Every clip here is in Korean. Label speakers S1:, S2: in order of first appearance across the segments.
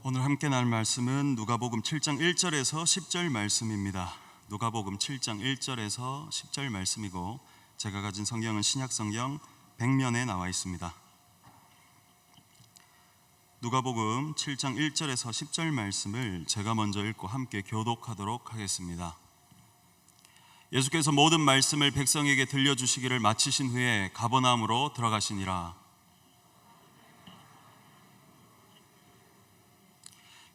S1: 오늘 함께 나눌 말씀은 누가복음 7장 1절에서 10절 말씀입니다. 누가복음 7장 1절에서 10절 말씀이고, 제가 가진 성경은 신약성경 100면에 나와 있습니다. 누가복음 7장 1절에서 10절 말씀을 제가 먼저 읽고 함께 교독하도록 하겠습니다. 예수께서 모든 말씀을 백성에게 들려주시기를 마치신 후에 가버나움으로 들어가시니라.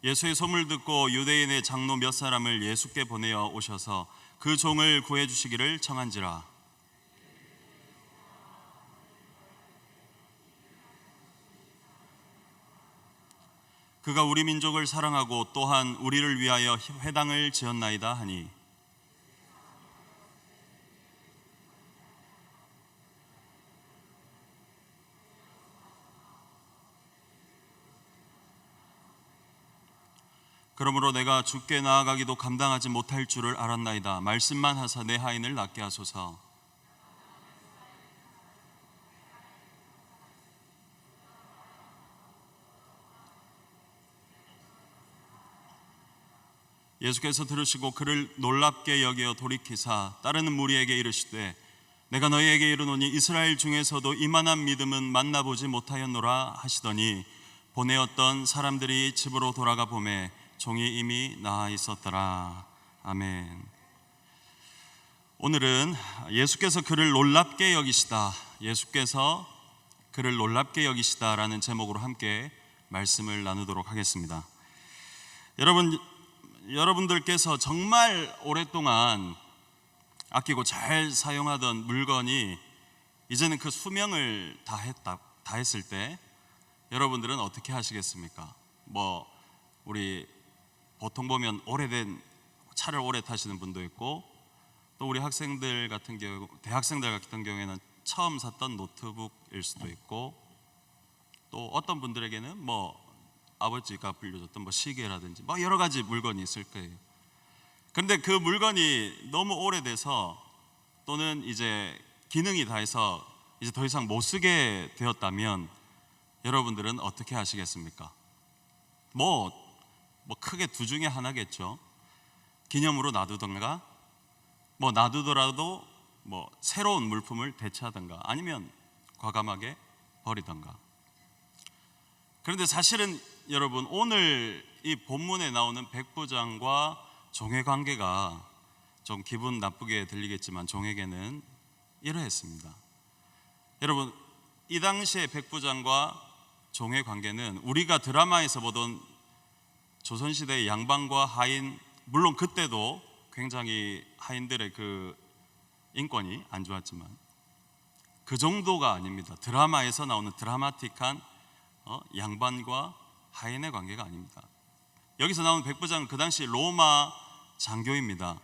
S1: 예수의 소문을 듣고 유대인의 장로 몇 사람을 예수께 보내어 오셔서 그 종을 구해 주시기를 청한지라. 그가 우리 민족을 사랑하고 또한 우리를 위하여 회당을 지었나이다 하니, 그러므로 내가 주께 나아가기도 감당하지 못할 줄을 알았나이다. 말씀만 하사 내 하인을 낫게 하소서. 예수께서 들으시고 그를 놀랍게 여겨 돌이키사 따르는 무리에게 이르시되, 내가 너희에게 이르노니 이스라엘 중에서도 이만한 믿음은 만나보지 못하였노라 하시더니, 보내었던 사람들이 집으로 돌아가 보매 종이 이미 나아 있었더라. 아멘. 오늘은 예수께서 그를 놀랍게 여기시다, 예수께서 그를 놀랍게 여기시다라는 제목으로 함께 말씀을 나누도록 하겠습니다. 여러분들께서 정말 오랫동안 아끼고 잘 사용하던 물건이 이제는 그 수명을 다 했을 때 여러분들은 어떻게 하시겠습니까? 우리 보통 보면 오래된 차를 오래 타시는 분도 있고, 또 우리 학생들 같은 경우, 대학생들 같은 경우에는 처음 샀던 노트북일 수도 있고, 또 어떤 분들에게는 아버지가 빌려줬던 시계라든지 여러 가지 물건이 있을 거예요. 그런데 그 물건이 너무 오래돼서, 또는 이제 기능이 다해서 이제 더 이상 못 쓰게 되었다면 여러분들은 어떻게 하시겠습니까? 크게 두 중에 하나겠죠. 기념으로 놔두던가, 놔두더라도 새로운 물품을 대체하던가, 아니면 과감하게 버리던가. 그런데 사실은 여러분, 오늘 이 본문에 나오는 백부장과 종의 관계가 좀 기분 나쁘게 들리겠지만 종에게는 이러했습니다. 여러분, 이 당시의 백부장과 종의 관계는 우리가 드라마에서 보던 조선시대의 양반과 하인, 물론 그때도 굉장히 하인들의 그 인권이 안 좋았지만 그 정도가 아닙니다. 드라마에서 나오는 드라마틱한 양반과 하인의 관계가 아닙니다. 여기서 나오는 백부장은 그 당시 로마 장교입니다.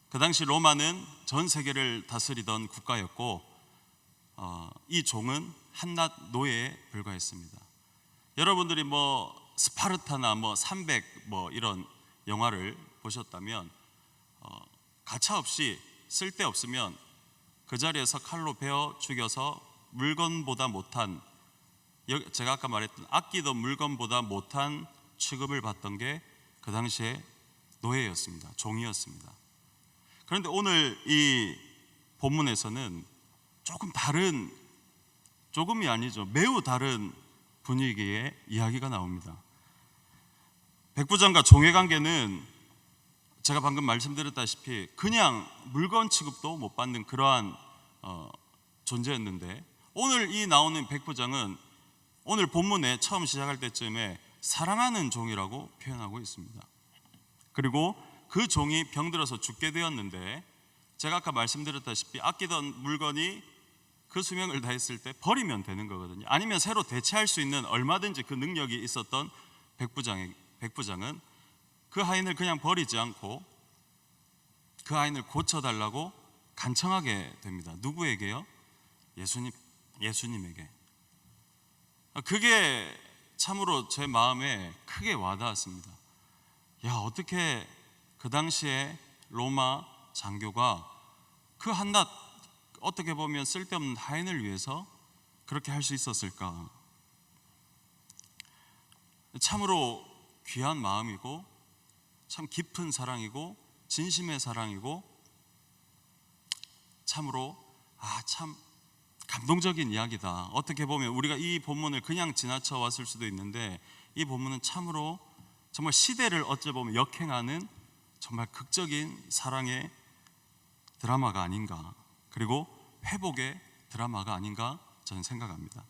S1: 그 당시 로마는 전 세계를 다스리던 국가였고, 이 종은 한낱 노예에 불과했습니다. 여러분들이 스파르타나 300 이런 영화를 보셨다면 가차없이 쓸데없으면 그 자리에서 칼로 베어 죽여서 물건보다 못한, 제가 아까 말했던 아끼던 물건보다 못한 취급을 받던 게 그 당시에 노예였습니다. 종이었습니다. 그런데 오늘 이 본문에서는 조금이 아니죠, 매우 다른 분위기의 이야기가 나옵니다. 백부장과 종의 관계는 제가 방금 말씀드렸다시피 그냥 물건 취급도 못 받는 그러한 존재였는데, 오늘 이 나오는 백부장은 오늘 본문에 처음 시작할 때쯤에 사랑하는 종이라고 표현하고 있습니다. 그리고 그 종이 병들어서 죽게 되었는데, 제가 아까 말씀드렸다시피 아끼던 물건이 그 수명을 다했을 때 버리면 되는 거거든요. 아니면 새로 대체할 수 있는 얼마든지 그 능력이 있었던 백부장은 그 하인을 그냥 버리지 않고 그 하인을 고쳐달라고 간청하게 됩니다. 누구에게요? 예수님에게. 그게 참으로 제 마음에 크게 와닿았습니다. 어떻게 그 당시에 로마 장교가 그 한낱, 어떻게 보면 쓸데없는 하인을 위해서 그렇게 할 수 있었을까? 참으로 귀한 마음이고 참 깊은 사랑이고 진심의 사랑이고 참으로 참 감동적인 이야기다. 어떻게 보면 우리가 이 본문을 그냥 지나쳐 왔을 수도 있는데 이 본문은 참으로 정말 시대를 어찌 보면 역행하는 정말 극적인 사랑의 드라마가 아닌가, 그리고 회복의 드라마가 아닌가 저는 생각합니다.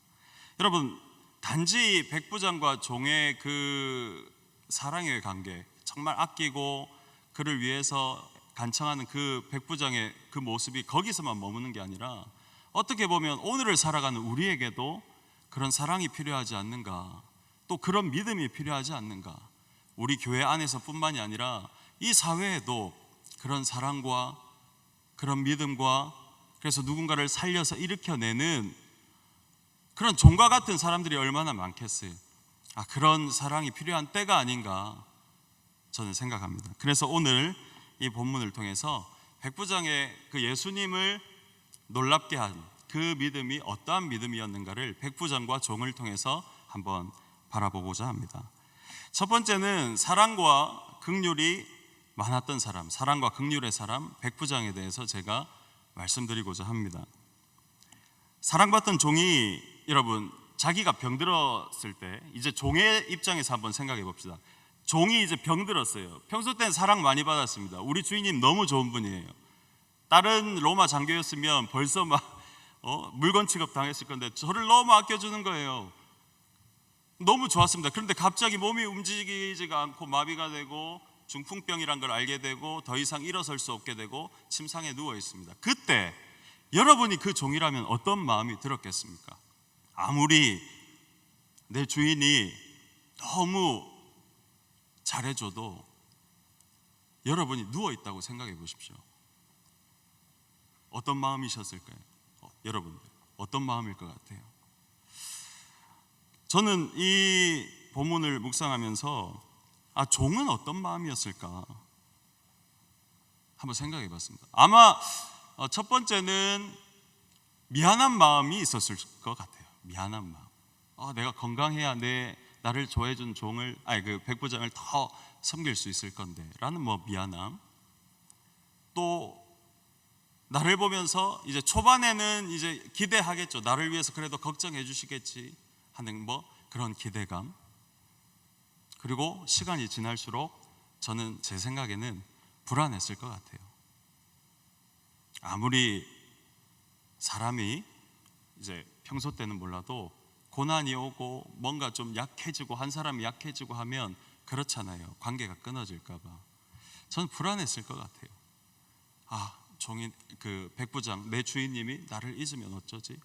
S1: 여러분, 단지 백부장과 종의 그 사랑의 관계, 정말 아끼고 그를 위해서 간청하는 그 백부장의 그 모습이 거기서만 머무는 게 아니라 어떻게 보면 오늘을 살아가는 우리에게도 그런 사랑이 필요하지 않는가, 또 그런 믿음이 필요하지 않는가. 우리 교회 안에서뿐만이 아니라 이 사회에도 그런 사랑과 그런 믿음과, 그래서 누군가를 살려서 일으켜내는 그런 종과 같은 사람들이 얼마나 많겠어요. 그런 사랑이 필요한 때가 아닌가 저는 생각합니다. 그래서 오늘 이 본문을 통해서 백부장의 그 예수님을 놀랍게 한 그 믿음이 어떠한 믿음이었는가를 백부장과 종을 통해서 한번 바라보고자 합니다. 첫 번째는 사랑과 긍휼이 많았던 사람, 사랑과 긍휼의 사람 백부장에 대해서 제가 말씀드리고자 합니다. 사랑받던 종이, 여러분, 자기가 병들었을 때 이제 종의 입장에서 한번 생각해 봅시다. 종이 이제 병들었어요. 평소 때는 사랑 많이 받았습니다. 우리 주인님 너무 좋은 분이에요. 다른 로마 장교였으면 벌써 막 물건 취급 당했을 건데 저를 너무 아껴주는 거예요. 너무 좋았습니다. 그런데 갑자기 몸이 움직이지가 않고 마비가 되고 중풍병이란 걸 알게 되고 더 이상 일어설 수 없게 되고 침상에 누워 있습니다. 그때 여러분이 그 종이라면 어떤 마음이 들었겠습니까? 아무리 내 주인이 너무 잘해줘도 여러분이 누워 있다고 생각해 보십시오. 어떤 마음이셨을까요? 여러분들 어떤 마음일 것 같아요? 저는 이 본문을 묵상하면서 종은 어떤 마음이었을까 한번 생각해 봤습니다. 아마 첫 번째는 미안한 마음이 있었을 것 같아요. 미안한 마음. 내가 건강해야 나를 좋아해 준 종을, 그 백부장을 더 섬길 수 있을 건데 라는 미안함. 또 나를 보면서 이제 초반에는 이제 기대하겠죠. 나를 위해서 그래도 걱정해 주시겠지 하는 그런 기대감. 그리고 시간이 지날수록 저는 제 생각에는 불안했을 것 같아요. 아무리 사람이 이제 평소 때는 몰라도 고난이 오고 뭔가 좀 약해지고 한 사람이 약해지고 하면 그렇잖아요. 관계가 끊어질까 봐. 저는 불안했을 것 같아요. 종인 그 백부장, 내 주인님이 나를 잊으면 어쩌지?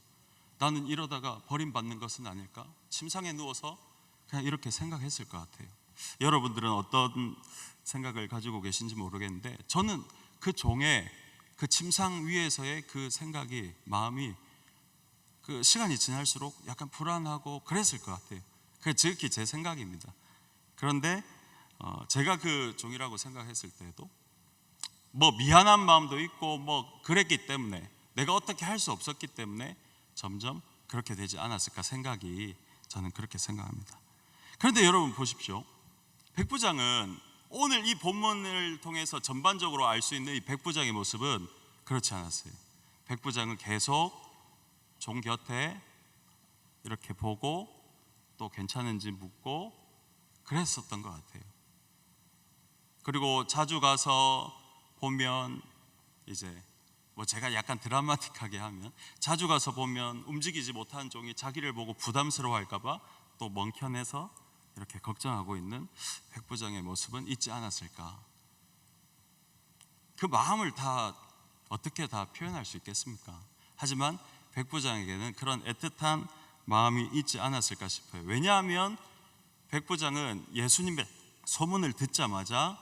S1: 나는 이러다가 버림받는 것은 아닐까? 침상에 누워서 그냥 이렇게 생각했을 것 같아요. 여러분들은 어떤 생각을 가지고 계신지 모르겠는데 저는 그 종의 그 침상 위에서의 그 생각이, 마음이 그 시간이 지날수록 약간 불안하고 그랬을 것 같아요. 그게 지극히 제 생각입니다. 그런데 제가 그 종이라고 생각했을 때도 미안한 마음도 있고 그랬기 때문에, 내가 어떻게 할 수 없었기 때문에 점점 그렇게 되지 않았을까 생각이, 저는 그렇게 생각합니다. 그런데 여러분 보십시오. 백부장은 오늘 이 본문을 통해서 전반적으로 알 수 있는 이 백부장의 모습은 그렇지 않았어요. 백부장은 계속 종 곁에 이렇게 보고 또 괜찮은지 묻고 그랬었던 것 같아요. 그리고 자주 가서 보면 이제 제가 약간 드라마틱하게 하면 자주 가서 보면 움직이지 못하는 종이 자기를 보고 부담스러워할까 봐 또 멍편해서 이렇게 걱정하고 있는 백부장의 모습은 있지 않았을까. 그 마음을 다 어떻게 다 표현할 수 있겠습니까? 하지만 백부장에게는 그런 애틋한 마음이 있지 않았을까 싶어요. 왜냐하면 백부장은 예수님의 소문을 듣자마자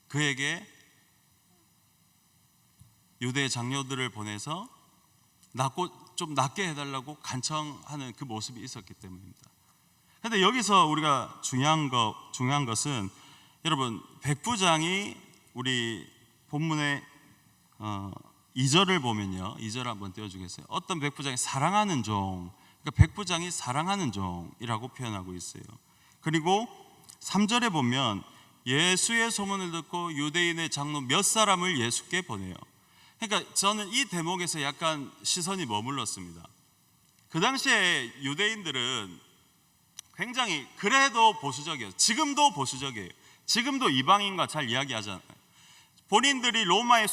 S1: 그에게 유대 장로들을 보내서 좀 낫게 해달라고 간청하는 그 모습이 있었기 때문입니다. 그런데 여기서 우리가 중요한 것은, 여러분, 백부장이 우리 본문의 2절을 보면요, 2절 한번 띄워주겠어요? 어떤 백부장이 사랑하는 종, 그러니까 백부장이 사랑하는 종이라고 표현하고 있어요. 그리고 3절에 보면 예수의 소문을 듣고 유대인의 장로 몇 사람을 예수께 보내요. 그러니까 저는 이 대목에서 약간 시선이 머물렀습니다. 그 당시에 유대인들은 굉장히 그래도 보수적이에요. 지금도 보수적이에요. 지금도 이방인과 잘 이야기하잖아요. 본인들이 로마의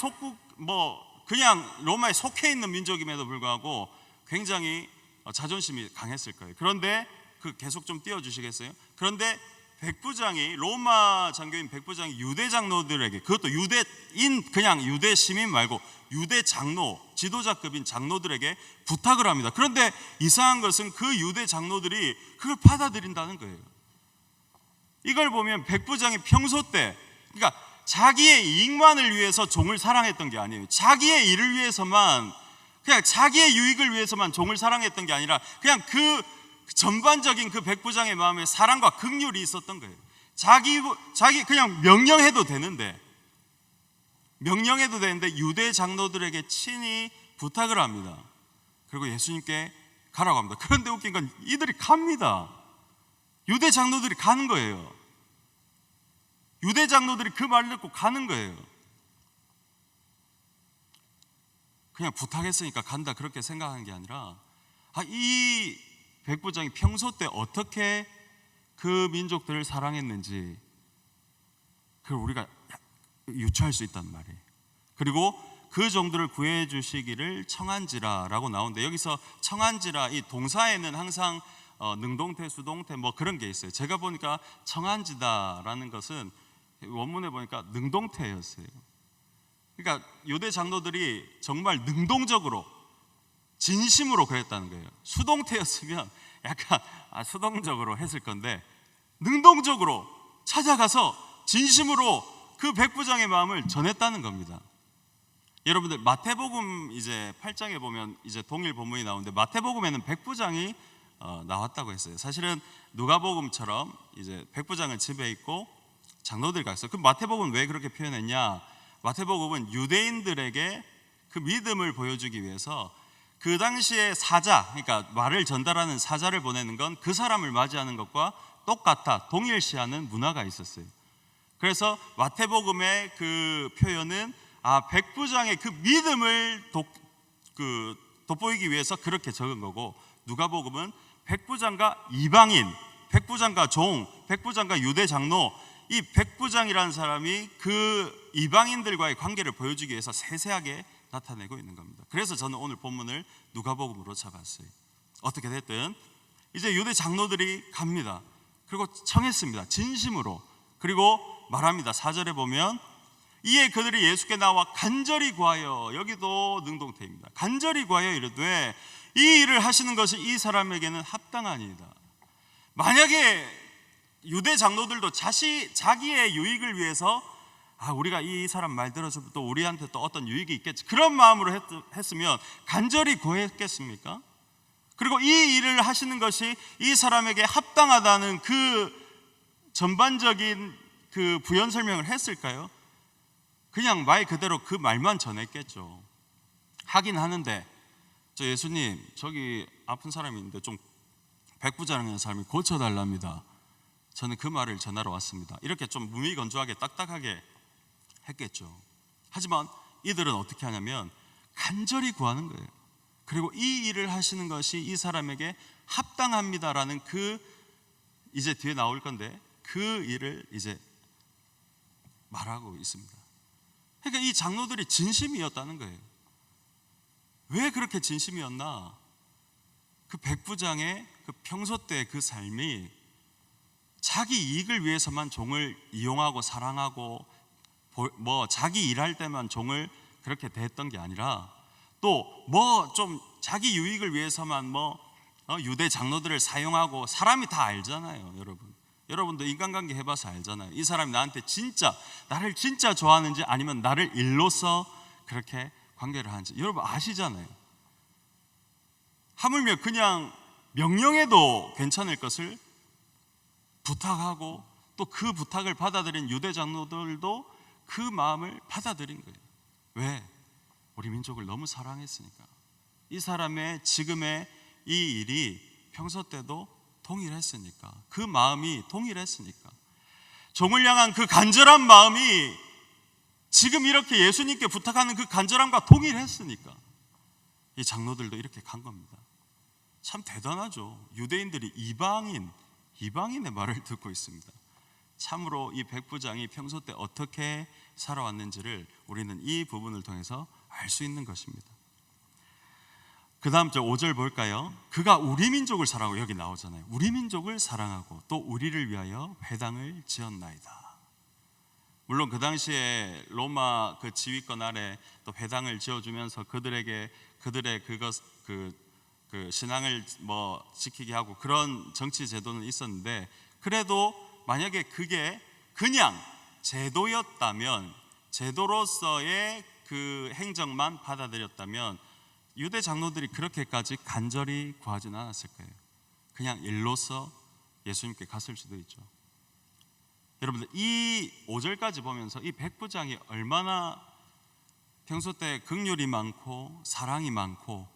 S1: 그냥 로마에 속해 있는 민족임에도 불구하고 굉장히 자존심이 강했을 거예요. 그런데 계속 좀 띄워주시겠어요? 그런데 백부장이, 로마 장교인 백부장이 유대 장로들에게, 그것도 유대인, 그냥 유대 시민 말고 유대 장로, 지도자급인 장로들에게 부탁을 합니다. 그런데 이상한 것은 그 유대 장로들이 그걸 받아들인다는 거예요. 이걸 보면 백부장이 평소 때, 그러니까 자기의 이익만을 위해서 종을 사랑했던 게 아니에요. 자기의 일을 위해서만, 그냥 자기의 유익을 위해서만 종을 사랑했던 게 아니라 그냥 그 전반적인 그 백부장의 마음에 사랑과 긍휼이 있었던 거예요. 자기 그냥 명령해도 되는데 유대 장로들에게 친히 부탁을 합니다. 그리고 예수님께 가라고 합니다. 그런데 웃긴 건 이들이 갑니다. 유대 장로들이 가는 거예요. 유대 장로들이 그 말을 듣고 가는 거예요. 그냥 부탁했으니까 간다 그렇게 생각하는 게 아니라, 이 백부장이 평소 때 어떻게 그 민족들을 사랑했는지 그걸 우리가 유추할 수 있단 말이에요. 그리고 그 정도를 구해 주시기를 청한지라라고 나오는데, 여기서 청한지라, 이 동사에는 항상 능동태, 수동태 뭐 그런 게 있어요. 제가 보니까 청한지다라는 것은 원문에 보니까 능동태였어요. 그러니까 유대 장로들이 정말 능동적으로 진심으로 그랬다는 거예요. 수동태였으면 약간 수동적으로 했을 건데, 능동적으로 찾아가서 진심으로 그 백부장의 마음을 전했다는 겁니다. 여러분들 마태복음 이제 8장에 보면 이제 동일 본문이 나오는데, 마태복음에는 백부장이 나왔다고 했어요. 사실은 누가복음처럼 이제 백부장은 집에 있고 장로들이 갔어요. 그 마태복음은 왜 그렇게 표현했냐? 마태복음은 유대인들에게 그 믿음을 보여주기 위해서 그 당시에 사자, 그러니까 말을 전달하는 사자를 보내는 건 그 사람을 맞이하는 것과 똑같아, 동일시하는 문화가 있었어요. 그래서 마태복음의 그 표현은 백부장의 그 믿음을 돋보이기 위해서 그렇게 적은 거고, 누가복음은 백부장과 이방인, 백부장과 종, 백부장과 유대 장로, 이 백부장이라는 사람이 그 이방인들과의 관계를 보여주기 위해서 세세하게 나타내고 있는 겁니다. 그래서 저는 오늘 본문을 누가복음으로 잡았어요. 어떻게 됐든 이제 유대 장로들이 갑니다. 그리고 청했습니다. 진심으로. 그리고 말합니다. 4절에 보면 이에 그들이 예수께 나와 간절히 구하여, 여기도 능동태입니다. 간절히 구하여 이르되 이 일을 하시는 것이 이 사람에게는 합당하니이다. 만약에 유대 장로들도 자기의 유익을 위해서 우리가 이 사람 말 들어주면 또 우리한테 또 어떤 유익이 있겠지, 그런 마음으로 했으면 간절히 구했겠습니까? 그리고 이 일을 하시는 것이 이 사람에게 합당하다는 그 전반적인 그 부연 설명을 했을까요? 그냥 말 그대로 그 말만 전했겠죠. 하긴 하는데, 저 예수님, 저기 아픈 사람이 있는데 좀 백부장이라는 사람이 고쳐달랍니다. 저는 그 말을 전하러 왔습니다. 이렇게 좀 무미건조하게 딱딱하게 했겠죠. 하지만 이들은 어떻게 하냐면 간절히 구하는 거예요. 그리고 이 일을 하시는 것이 이 사람에게 합당합니다라는 이제 뒤에 나올 건데 그 일을 이제 말하고 있습니다. 그러니까 이 장로들이 진심이었다는 거예요. 왜 그렇게 진심이었나? 그 백부장의 그 평소 때 그 삶이 자기 이익을 위해서만 종을 이용하고 사랑하고 자기 일할 때만 종을 그렇게 대했던 게 아니라, 또 좀 자기 유익을 위해서만 유대 장로들을 사용하고, 사람이 다 알잖아요. 여러분도 인간관계 해봐서 알잖아요. 이 사람이 나를 진짜 좋아하는지 아니면 나를 일로서 그렇게 관계를 하는지 여러분 아시잖아요. 하물며 그냥 명령해도 괜찮을 것을 부탁하고, 또 그 부탁을 받아들인 유대 장로들도 그 마음을 받아들인 거예요. 왜? 우리 민족을 너무 사랑했으니까. 이 사람의 지금의 이 일이 평소 때도 동일했으니까, 그 마음이 동일했으니까, 종을 향한 그 간절한 마음이 지금 이렇게 예수님께 부탁하는 그 간절함과 동일했으니까 이 장로들도 이렇게 간 겁니다. 참 대단하죠. 유대인들이 이방인의 말을 듣고 있습니다. 참으로 이 백부장이 평소 때 어떻게 살아왔는지를 우리는 이 부분을 통해서 알 수 있는 것입니다. 그 다음 5절 볼까요? 그가 우리 민족을 사랑하고, 여기 나오잖아요. 우리 민족을 사랑하고 또 우리를 위하여 회당을 지었나이다. 물론 그 당시에 로마 그 지휘권 아래 또 회당을 지어주면서 그들의 그 신앙을 뭐 지키게 하고 그런 정치 제도는 있었는데, 그래도 만약에 그게 그냥 제도였다면, 제도로서의 그 행정만 받아들였다면 유대 장로들이 그렇게까지 간절히 구하지는 않았을 거예요. 그냥 일로서 예수님께 갔을 수도 있죠. 여러분들 이 5절까지 보면서 이 백부장이 얼마나 평소 때 긍휼이 많고 사랑이 많고,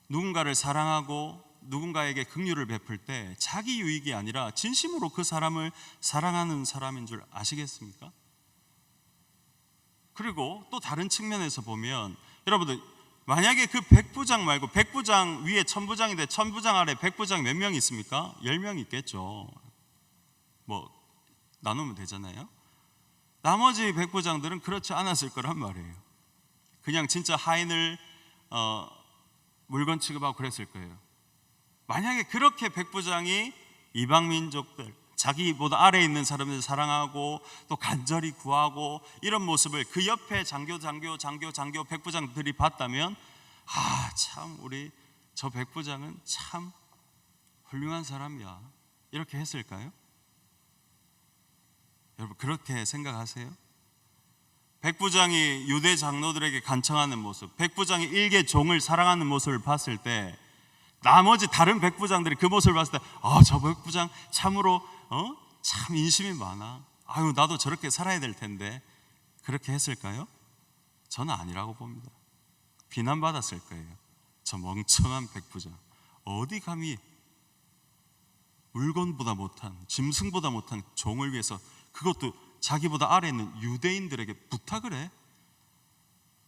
S1: 누군가를 사랑하고 누군가에게 긍휼을 베풀 때 자기 유익이 아니라 진심으로 그 사람을 사랑하는 사람인 줄 아시겠습니까? 그리고 또 다른 측면에서 보면, 여러분들 만약에 그 백부장 말고, 백부장 위에 천부장인데 천부장 아래 백부장 몇 명 있습니까? 10명 있겠죠. 뭐 나누면 되잖아요. 나머지 백부장들은 그렇지 않았을 거란 말이에요. 그냥 진짜 하인을 물건 취급하고 그랬을 거예요. 만약에 그렇게 백부장이 이방 민족들, 자기보다 아래에 있는 사람들을 사랑하고 또 간절히 구하고 이런 모습을 그 옆에 장교 백부장들이 봤다면, 참 우리 저 백부장은 참 훌륭한 사람이야, 이렇게 했을까요? 여러분 그렇게 생각하세요? 백부장이 유대 장로들에게 간청하는 모습, 백부장이 일개 종을 사랑하는 모습을 봤을 때, 나머지 다른 백부장들이 그 모습을 봤을 때, 저 백부장 참으로 참 인심이 많아, 아유 나도 저렇게 살아야 될 텐데, 그렇게 했을까요? 저는 아니라고 봅니다. 비난받았을 거예요. 저 멍청한 백부장, 어디 감히 물건보다 못한, 짐승보다 못한 종을 위해서, 그것도 자기보다 아래에 있는 유대인들에게 부탁을 해?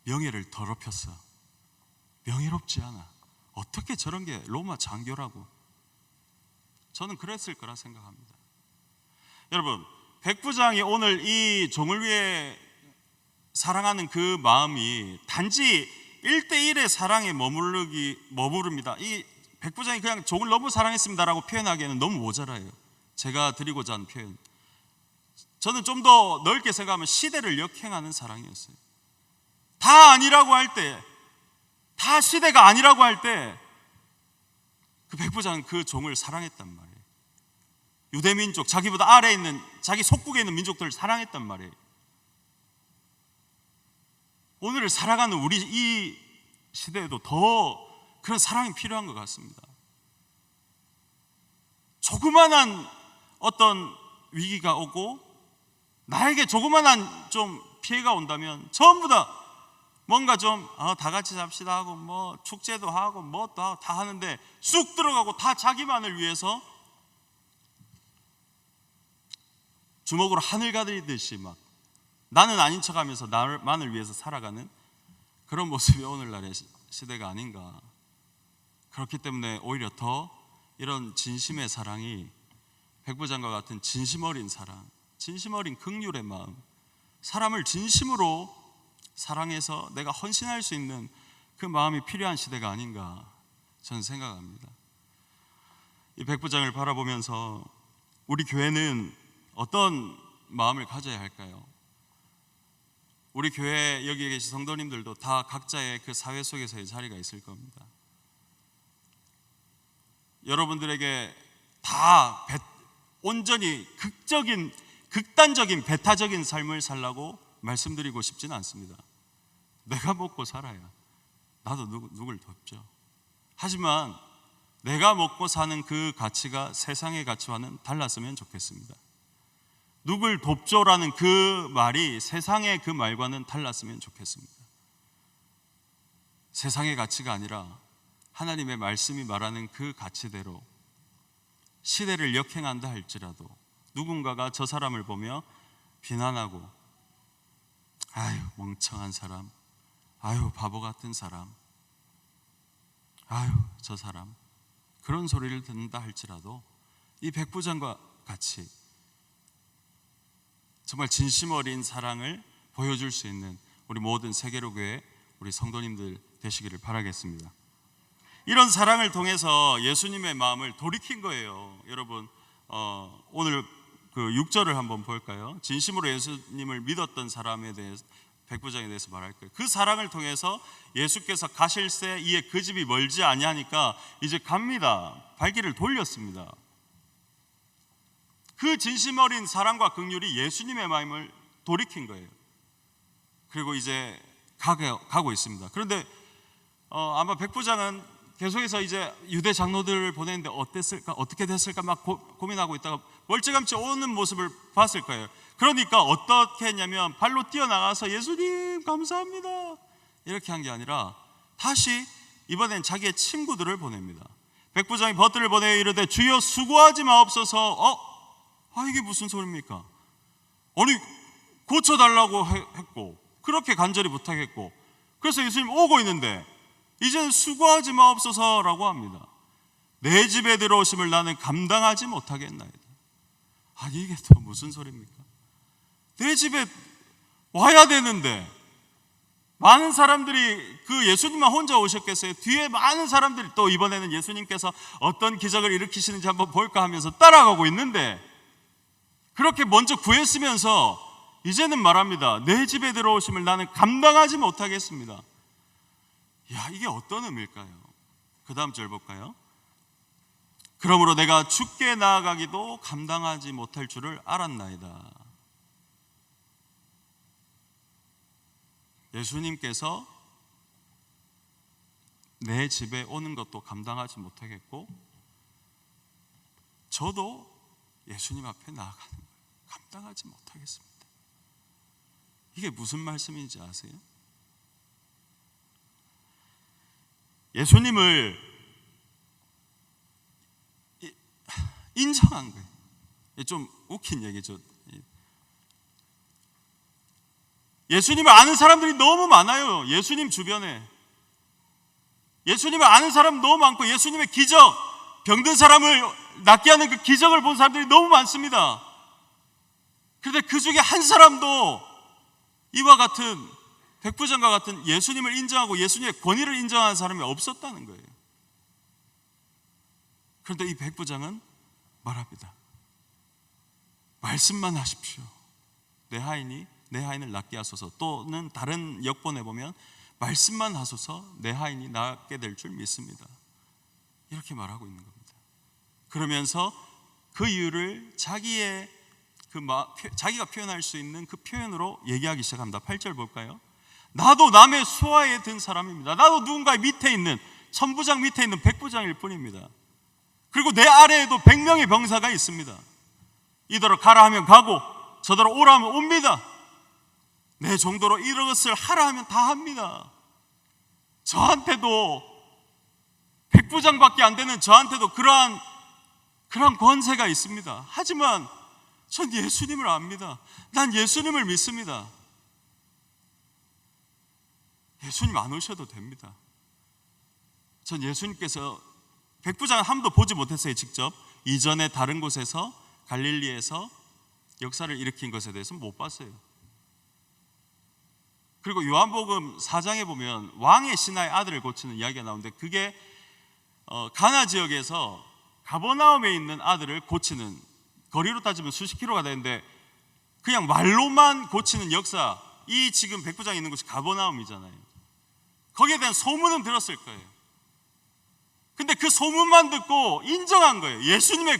S1: 명예를 더럽혔어. 명예롭지 않아. 어떻게 저런 게 로마 장교라고? 저는 그랬을 거라 생각합니다. 여러분, 백부장이 오늘 이 종을 위해 사랑하는 그 마음이 단지 1대1의 사랑에 머무릅니다. 이 백부장이 그냥 종을 너무 사랑했습니다라고 표현하기에는 너무 모자라요. 제가 드리고자 하는 표현, 저는 좀 더 넓게 생각하면 시대를 역행하는 사랑이었어요. 다 아니라고 할 때, 다 시대가 아니라고 할 때 그 백부장은 그 종을 사랑했단 말이에요. 유대민족, 자기보다 아래에 있는, 자기 속국에 있는 민족들을 사랑했단 말이에요. 오늘을 살아가는 우리 이 시대에도 더 그런 사랑이 필요한 것 같습니다. 조그만한 어떤 위기가 오고 나에게 조그만한 좀 피해가 온다면 전부 다 뭔가 좀 다 같이 잡시다 하고 뭐 축제도 하고 뭐 또 다 하는데, 쑥 들어가고 다 자기만을 위해서 주먹으로 하늘 가리듯이 막 나는 아닌 척하면서 나만을 위해서 살아가는 그런 모습이 오늘날의 시대가 아닌가. 그렇기 때문에 오히려 더 이런 진심의 사랑이, 백부장과 같은 진심 어린 사랑, 진심 어린 긍휼의 마음, 사람을 진심으로 사랑해서 내가 헌신할 수 있는 그 마음이 필요한 시대가 아닌가 저는 생각합니다. 이 백부장을 바라보면서 우리 교회는 어떤 마음을 가져야 할까요? 우리 교회 여기에 계신 성도님들도 다 각자의 그 사회 속에서의 자리가 있을 겁니다. 여러분들에게 다 온전히 극단적인 배타적인 삶을 살라고 말씀드리고 싶지는 않습니다. 내가 먹고 살아야 나도 누굴 돕죠. 하지만 내가 먹고 사는 그 가치가 세상의 가치와는 달랐으면 좋겠습니다. 누굴 돕죠라는 그 말이 세상의 그 말과는 달랐으면 좋겠습니다. 세상의 가치가 아니라 하나님의 말씀이 말하는 그 가치대로 시대를 역행한다 할지라도 누군가가 저 사람을 보며 비난하고 아유 멍청한 사람, 아유 바보 같은 사람, 아유 저 사람, 그런 소리를 듣는다 할지라도 이 백부장과 같이 정말 진심 어린 사랑을 보여줄 수 있는 우리 모든 세계로 교회 우리 성도님들 되시기를 바라겠습니다. 이런 사랑을 통해서 예수님의 마음을 돌이킨 거예요. 여러분 오늘 그 6절을 한번 볼까요? 진심으로 예수님을 믿었던 사람에 대해서, 백부장에 대해서 말할 거예요. 그 사랑을 통해서 예수께서 가실새 이에 그 집이 멀지 아니하니까 이제 갑니다. 발길을 돌렸습니다. 그 진심 어린 사랑과 긍휼이 예수님의 마음을 돌이킨 거예요. 그리고 이제 가고 있습니다. 그런데 아마 백부장은 계속해서 이제 유대 장로들을 보내는데 어땠을까, 어떻게 됐을까 막 고민하고 있다가 멀찌감치 오는 모습을 봤을 거예요. 그러니까 어떻게 했냐면 발로 뛰어나가서 예수님 감사합니다 이렇게 한 게 아니라 다시 이번엔 자기의 친구들을 보냅니다. 백부장이 벗들을 보내어 이르되 주여 수고하지 마옵소서. 이게 무슨 소리입니까? 아니 고쳐달라고 했고 그렇게 간절히 부탁했고 그래서 예수님 오고 있는데 이제는 수고하지 마옵소서라고 합니다. 내 집에 들어오심을 나는 감당하지 못하겠나이다. 이게 또 무슨 소리입니까? 내 집에 와야 되는데 많은 사람들이 그 예수님만 혼자 오셨겠어요? 뒤에 많은 사람들이 또 이번에는 예수님께서 어떤 기적을 일으키시는지 한번 볼까 하면서 따라가고 있는데 그렇게 먼저 구했으면서 이제는 말합니다. 내 집에 들어오심을 나는 감당하지 못하겠습니다. 이게 어떤 의미일까요? 그 다음 절 볼까요? 그러므로 내가 죽게 나아가기도 감당하지 못할 줄을 알았나이다. 예수님께서 내 집에 오는 것도 감당하지 못하겠고 저도 예수님 앞에 나아가는 걸 감당하지 못하겠습니다. 이게 무슨 말씀인지 아세요? 예수님을 인정한 거예요. 좀 웃긴 얘기죠. 예수님을 아는 사람들이 너무 많아요. 예수님 주변에 예수님을 아는 사람 너무 많고 예수님의 기적, 병든 사람을 낫게 하는 그 기적을 본 사람들이 너무 많습니다. 그런데 그 중에 한 사람도 이와 같은 백부장과 같은 예수님을 인정하고 예수님의 권위를 인정하는 사람이 없었다는 거예요. 그런데 이 백부장은 말합니다. 말씀만 하십시오. 내 하인을 낫게 하소서. 또는 다른 역본에 보면 말씀만 하소서 내 하인이 낫게 될 줄 믿습니다. 이렇게 말하고 있는 겁니다. 그러면서 그 이유를 자기가 표현할 수 있는 그 표현으로 얘기하기 시작합니다. 8절 볼까요? 나도 남의 수하에 든 사람입니다. 나도 누군가의 밑에 있는 천부장 밑에 있는 백부장일 뿐입니다. 그리고 내 아래에도 100명의 병사가 있습니다. 이더러 가라 하면 가고 저더러 오라 하면 옵니다. 내 정도로 이것을 하라 하면 다 합니다. 저한테도 백부장밖에 안 되는 저한테도 그러한 권세가 있습니다. 하지만 전 예수님을 압니다. 난 예수님을 믿습니다. 예수님 안 오셔도 됩니다. 전 예수님께서 백부장은 한 번도 보지 못했어요. 직접 이전에 다른 곳에서 갈릴리에서 역사를 일으킨 것에 대해서는 못 봤어요. 그리고 요한복음 4장에 보면 왕의 신하의 아들을 고치는 이야기가 나오는데 그게 가나 지역에서 가버나움에 있는 아들을 고치는, 거리로 따지면 수십 킬로가 되는데 그냥 말로만 고치는 역사, 이 지금 백부장이 있는 곳이 가버나움이잖아요. 거기에 대한 소문은 들었을 거예요. 근데 그 소문만 듣고 인정한 거예요. 예수님의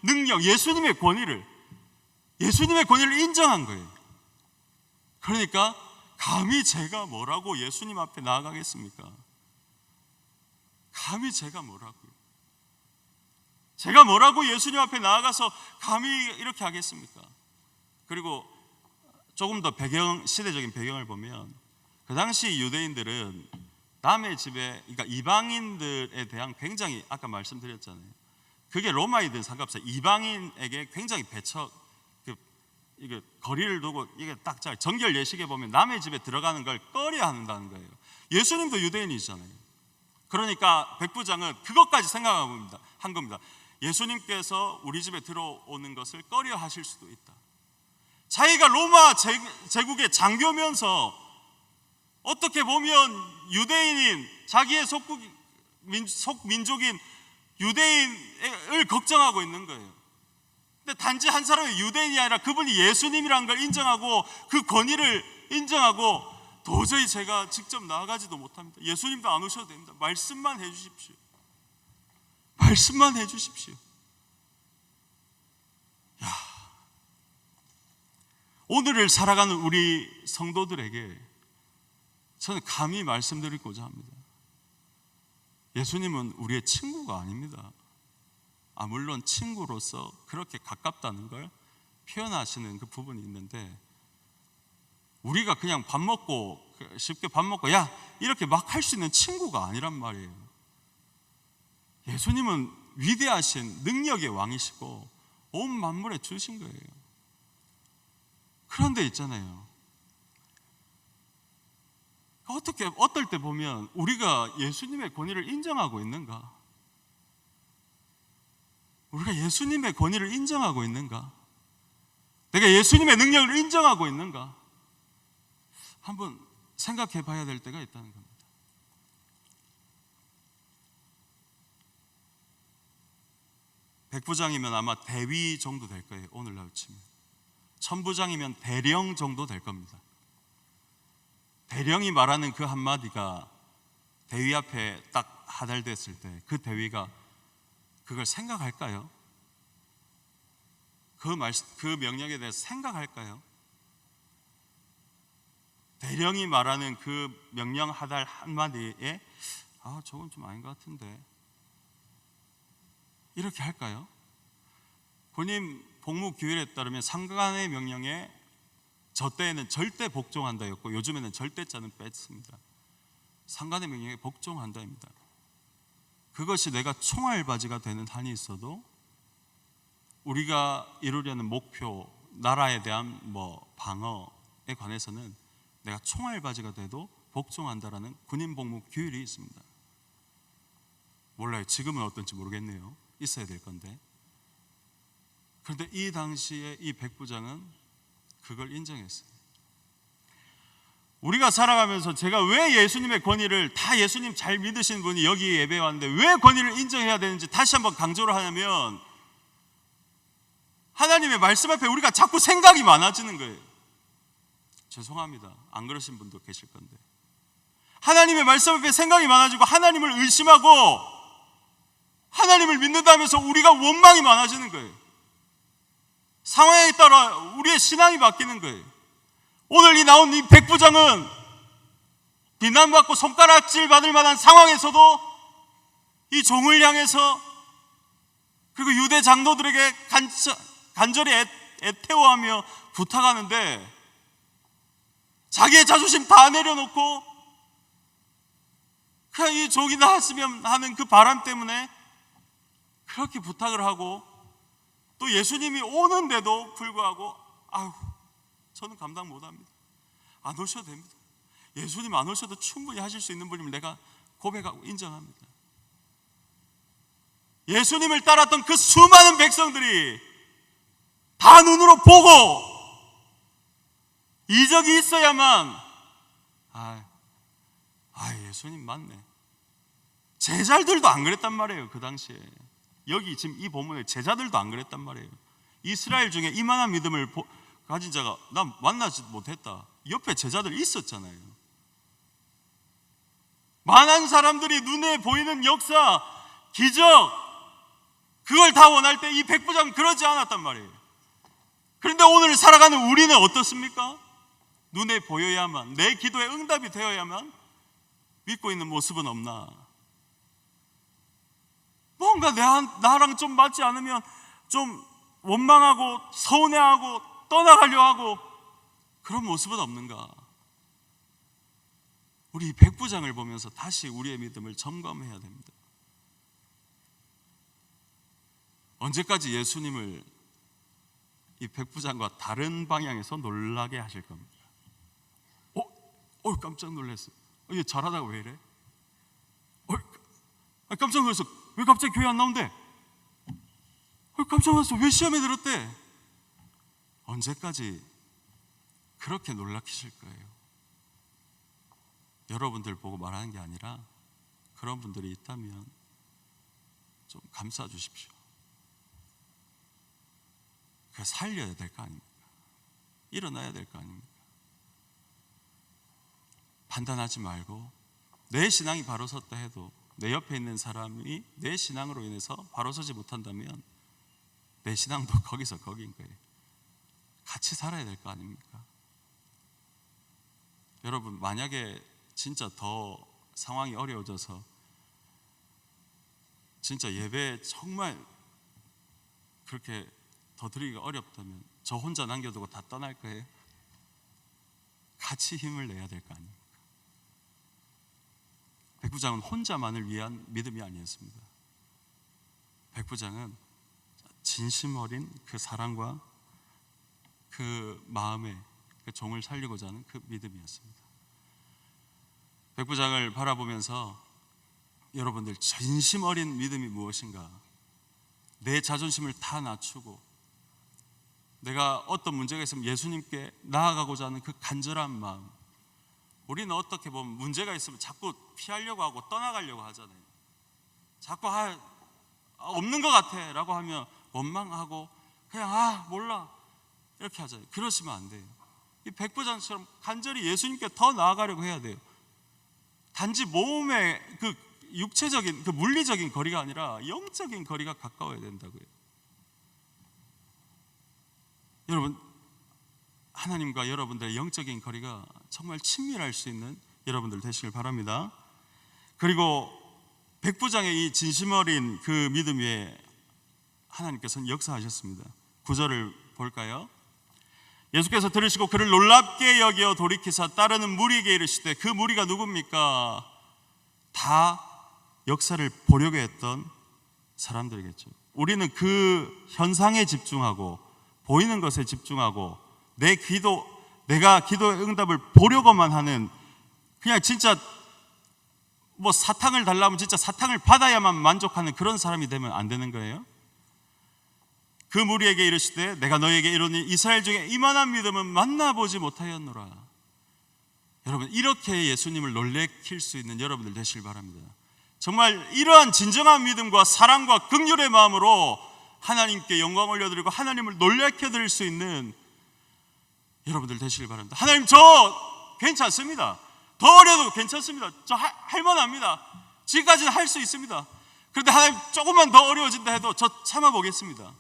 S1: 능력, 예수님의 권위를 인정한 거예요. 그러니까 감히 제가 뭐라고 예수님 앞에 나아가겠습니까? 감히 제가 뭐라고요? 제가 뭐라고 예수님 앞에 나아가서 감히 이렇게 하겠습니까? 그리고 조금 더 시대적인 배경을 보면 그 당시 유대인들은 남의 집에, 그러니까 이방인들에 대한 굉장히, 아까 말씀드렸잖아요, 그게 로마이든 상관없어요. 이방인에게 굉장히 이게 거리를 두고 이게 딱 정결 예식에 보면 남의 집에 들어가는 걸 꺼려 한다는 거예요. 예수님도 유대인이잖아요. 그러니까 백부장은 그것까지 생각하고 한 겁니다. 예수님께서 우리 집에 들어오는 것을 꺼려 하실 수도 있다. 자기가 로마 제국의 장교면서 어떻게 보면 유대인인 자기의 속민족인 유대인을 걱정하고 있는 거예요. 근데 단지 한 사람이 유대인이 아니라 그분이 예수님이라는 걸 인정하고 그 권위를 인정하고 도저히 제가 직접 나아가지도 못합니다. 예수님도 안 오셔도 됩니다. 말씀만 해주십시오. 말씀만 해주십시오. 야, 오늘을 살아가는 우리 성도들에게 저는 감히 말씀드리고자 합니다. 예수님은 우리의 친구가 아닙니다. 물론 친구로서 그렇게 가깝다는 걸 표현하시는 그 부분이 있는데, 우리가 그냥 쉽게 밥 먹고 야 이렇게 막 할 수 있는 친구가 아니란 말이에요. 예수님은 위대하신 능력의 왕이시고 온 만물에 주신 거예요. 그런데 있잖아요, 어떨 때 보면 우리가 예수님의 권위를 인정하고 있는가? 우리가 예수님의 권위를 인정하고 있는가? 내가 예수님의 능력을 인정하고 있는가? 한번 생각해 봐야 될 때가 있다는 겁니다. 백부장이면 아마 대위 정도 될 거예요. 오늘날 치면. 천부장이면 대령 정도 될 겁니다. 대령이 말하는 그 한마디가 대위 앞에 딱 하달됐을 때 그 대위가 그걸 생각할까요? 그 명령에 대해서 생각할까요? 대령이 말하는 그 명령 하달 한마디에 저건 좀 아닌 것 같은데 이렇게 할까요? 군인 복무규율에 따르면 상관의 명령에 저 때에는 절대 복종한다였고 요즘에는 절대자는 뺐습니다. 상관의 명령에 복종한다입니다. 그것이 내가 총알바지가 되는 한이 있어도 우리가 이루려는 목표, 나라에 대한 방어에 관해서는 내가 총알바지가 돼도 복종한다라는 군인 복무 규율이 있습니다. 몰라요. 지금은 어떤지 모르겠네요. 있어야 될 건데. 그런데 이 당시에 이 백부장은 그걸 인정했어요. 우리가 살아가면서 제가 왜 예수님의 권위를, 다 예수님 잘 믿으시는 분이 여기 예배에 왔는데 왜 권위를 인정해야 되는지 다시 한번 강조를 하냐면, 하나님의 말씀 앞에 우리가 자꾸 생각이 많아지는 거예요. 죄송합니다. 안 그러신 분도 계실 건데, 하나님의 말씀 앞에 생각이 많아지고 하나님을 의심하고 하나님을 믿는다면서 우리가 원망이 많아지는 거예요. 상황에 따라 우리의 신앙이 바뀌는 거예요. 오늘 나온 이 백부장은 비난받고 손가락질 받을 만한 상황에서도 이 종을 향해서, 그리고 유대 장로들에게 간절히 애태워하며 부탁하는데, 자기의 자존심 다 내려놓고 그냥 이 종이 나왔으면 하는 그 바람 때문에 그렇게 부탁을 하고, 또 예수님이 오는데도 불구하고 저는 감당 못합니다. 안 오셔도 됩니다. 예수님 안 오셔도 충분히 하실 수 있는 분임을 내가 고백하고 인정합니다. 예수님을 따랐던 그 수많은 백성들이 다 눈으로 보고 이적이 있어야만 예수님 맞네. 제자들도 안 그랬단 말이에요. 그 당시에 여기 지금 이 본문에 제자들도 안 그랬단 말이에요. 이스라엘 중에 이만한 믿음을 가진 자가 난 만나지 못했다. 옆에 제자들 있었잖아요. 많은 사람들이 눈에 보이는 역사, 기적, 그걸 다 원할 때 이 백부장은 그러지 않았단 말이에요. 그런데 오늘 살아가는 우리는 어떻습니까? 눈에 보여야만, 내 기도에 응답이 되어야만 믿고 있는 모습은 없나? 뭔가 나랑 좀 맞지 않으면 좀 원망하고 서운해하고 떠나가려 하고 그런 모습은 없는가? 우리 백부장을 보면서 다시 우리의 믿음을 점검해야 됩니다. 언제까지 예수님을 이 백부장과 다른 방향에서 놀라게 하실 겁니다. 깜짝 놀랐어. 얘 잘하다가 왜 이래? 깜짝 놀랐어. 왜 갑자기 교회 안 나온대? 깜짝 놀랐어. 왜 시험에 들었대? 언제까지 그렇게 놀라키실 거예요? 여러분들 보고 말하는 게 아니라 그런 분들이 있다면 좀 감싸 주십시오. 그 살려야 될 거 아닙니까? 일어나야 될 거 아닙니까? 판단하지 말고 내 신앙이 바로 섰다 해도 내 옆에 있는 사람이 내 신앙으로 인해서 바로 서지 못한다면 내 신앙도 거기서 거기인 거예요. 같이 살아야 될 거 아닙니까? 여러분, 만약에 진짜 더 상황이 어려워져서 진짜 예배 정말 그렇게 더 드리기가 어렵다면 저 혼자 남겨두고 다 떠날 거예요? 같이 힘을 내야 될 거 아닙니까? 백부장은 혼자만을 위한 믿음이 아니었습니다. 백부장은 진심 어린 그 사랑과 그 마음에 그 종을 살리고자 하는 그 믿음이었습니다. 백부장을 바라보면서 여러분들, 진심 어린 믿음이 무엇인가? 내 자존심을 다 낮추고 내가 어떤 문제가 있으면 예수님께 나아가고자 하는 그 간절한 마음. 우리는 어떻게 보면 문제가 있으면 자꾸 피하려고 하고 떠나가려고 하잖아요. 자꾸 없는 것 같아 라고 하면 원망하고 그냥 몰라 이렇게 하잖아요. 그러시면 안 돼요. 이 백부장처럼 간절히 예수님께 더 나아가려고 해야 돼요. 단지 몸의 그 육체적인, 그 물리적인 거리가 아니라 영적인 거리가 가까워야 된다고요. 여러분, 하나님과 여러분들의 영적인 거리가 정말 친밀할 수 있는 여러분들 되시길 바랍니다. 그리고 백부장의 이 진심 어린 그 믿음 위에 하나님께서는 역사하셨습니다. 9절을 볼까요? 예수께서 들으시고 그를 놀랍게 여겨 돌이키사 따르는 무리에게 이르시되, 그 무리가 누굽니까? 다 역사를 보려고 했던 사람들이겠죠. 우리는 그 현상에 집중하고 보이는 것에 집중하고 내가 기도의 응답을 보려고만 하는, 그냥 진짜 뭐 사탕을 달라면 진짜 사탕을 받아야만 만족하는 그런 사람이 되면 안 되는 거예요. 그 무리에게 이르시되 내가 너에게 이르니 이스라엘 중에 이만한 믿음은 만나보지 못하였노라. 여러분, 이렇게 예수님을 놀래킬 수 있는 여러분들 되시길 바랍니다. 정말 이러한 진정한 믿음과 사랑과 긍휼의 마음으로 하나님께 영광 올려드리고 하나님을 놀래켜 드릴 수 있는 여러분들 되시길 바랍니다. 하나님, 저 괜찮습니다. 더 어려도 괜찮습니다. 저 할만합니다. 지금까지는 할 수 있습니다. 그런데 하나님, 조금만 더 어려워진다 해도 저 참아보겠습니다.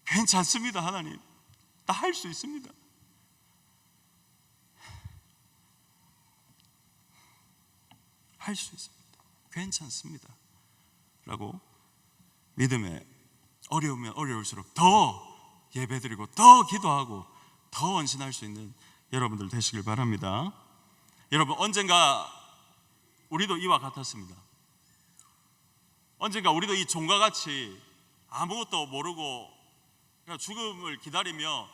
S1: 괜찮습니다. 하나님, 다 할 수 있습니다. 할 수 있습니다. 괜찮습니다 라고 믿음에 어려우면 어려울수록 더 예배드리고 더 기도하고 더 헌신할 수 있는 여러분들 되시길 바랍니다. 여러분, 언젠가 우리도 이와 같았습니다. 언젠가 우리도 이 종과 같이 아무것도 모르고 그냥 죽음을 기다리며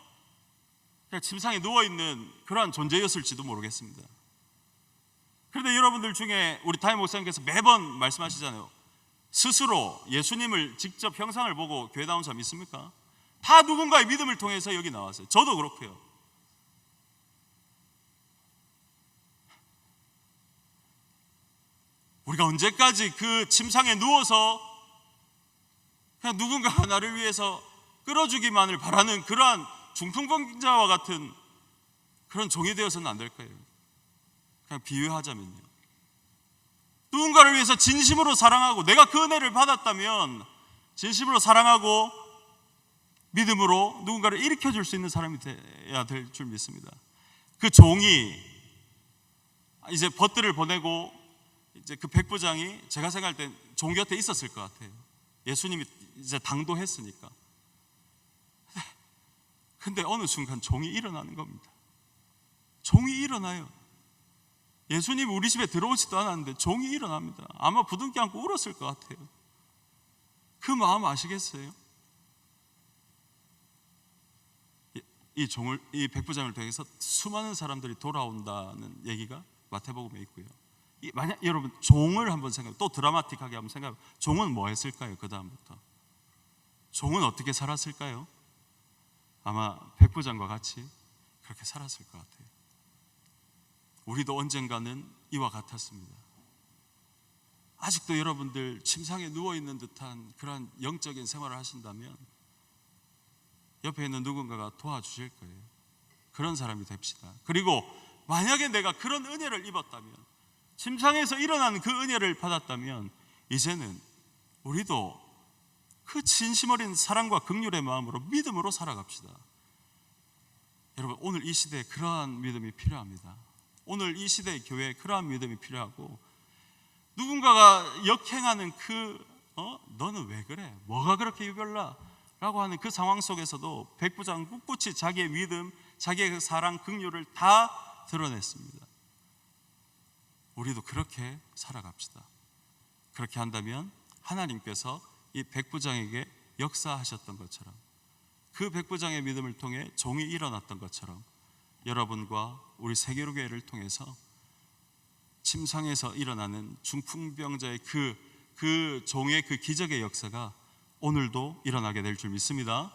S1: 그냥 침상에 누워있는 그러한 존재였을지도 모르겠습니다. 그런데 여러분들 중에 우리 담임 목사님께서 매번 말씀하시잖아요. 스스로 예수님을 직접 형상을 보고 교회 나온 사람 있습니까? 다 누군가의 믿음을 통해서 여기 나왔어요. 저도 그렇고요. 우리가 언제까지 그 침상에 누워서 그냥 누군가가 나를 위해서 끌어주기만을 바라는 그러한 중풍병자와 같은 그런 종이 되어서는 안 될 거예요. 그냥 비유하자면요, 누군가를 위해서 진심으로 사랑하고 내가 그 은혜를 받았다면 진심으로 사랑하고 믿음으로 누군가를 일으켜줄 수 있는 사람이 돼야 될 줄 믿습니다. 그 종이 이제 벗들을 보내고 이제 그 백부장이 제가 생각할 땐 종 곁에 있었을 것 같아요. 예수님이 이제 당도했으니까. 근데 어느 순간 종이 일어나는 겁니다. 종이 일어나요. 예수님이 우리 집에 들어오지도 않았는데 종이 일어납니다. 아마 부둥켜 안고 울었을 것 같아요. 그 마음 아시겠어요? 이 백부장을 통해서 수많은 사람들이 돌아온다는 얘기가 마태복음에 있고요. 만약 여러분 종을 한번 생각, 또 드라마틱하게 한번 생각. 종은 뭐 했을까요? 그 다음부터 종은 어떻게 살았을까요? 아마 백부장과 같이 그렇게 살았을 것 같아요. 우리도 언젠가는 이와 같았습니다. 아직도 여러분들 침상에 누워있는 듯한 그런 영적인 생활을 하신다면 옆에 있는 누군가가 도와주실 거예요. 그런 사람이 됩시다. 그리고 만약에 내가 그런 은혜를 입었다면, 침상에서 일어나는 그 은혜를 받았다면, 이제는 우리도 그 진심 어린 사랑과 긍휼의 마음으로 믿음으로 살아갑시다. 여러분, 오늘 이 시대에 그러한 믿음이 필요합니다. 오늘 이 시대의 교회에 그러한 믿음이 필요하고, 누군가가 역행하는 너는 왜 그래? 뭐가 그렇게 유별나? 라고 하는 그 상황 속에서도 백부장 꿋꿋이 자기의 믿음, 자기의 그 사랑, 긍휼을 다 드러냈습니다. 우리도 그렇게 살아갑시다. 그렇게 한다면 하나님께서 이 백부장에게 역사하셨던 것처럼, 그 백부장의 믿음을 통해 종이 일어났던 것처럼, 여러분과 우리 세계로교회를 통해서 침상에서 일어나는 중풍병자의 그 종의 그 기적의 역사가 오늘도 일어나게 될 줄 믿습니다.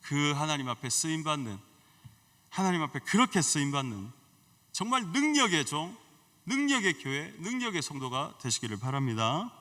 S1: 그 하나님 앞에 쓰임받는, 하나님 앞에 그렇게 쓰임받는 정말 능력의 종, 능력의 교회, 능력의 성도가 되시기를 바랍니다.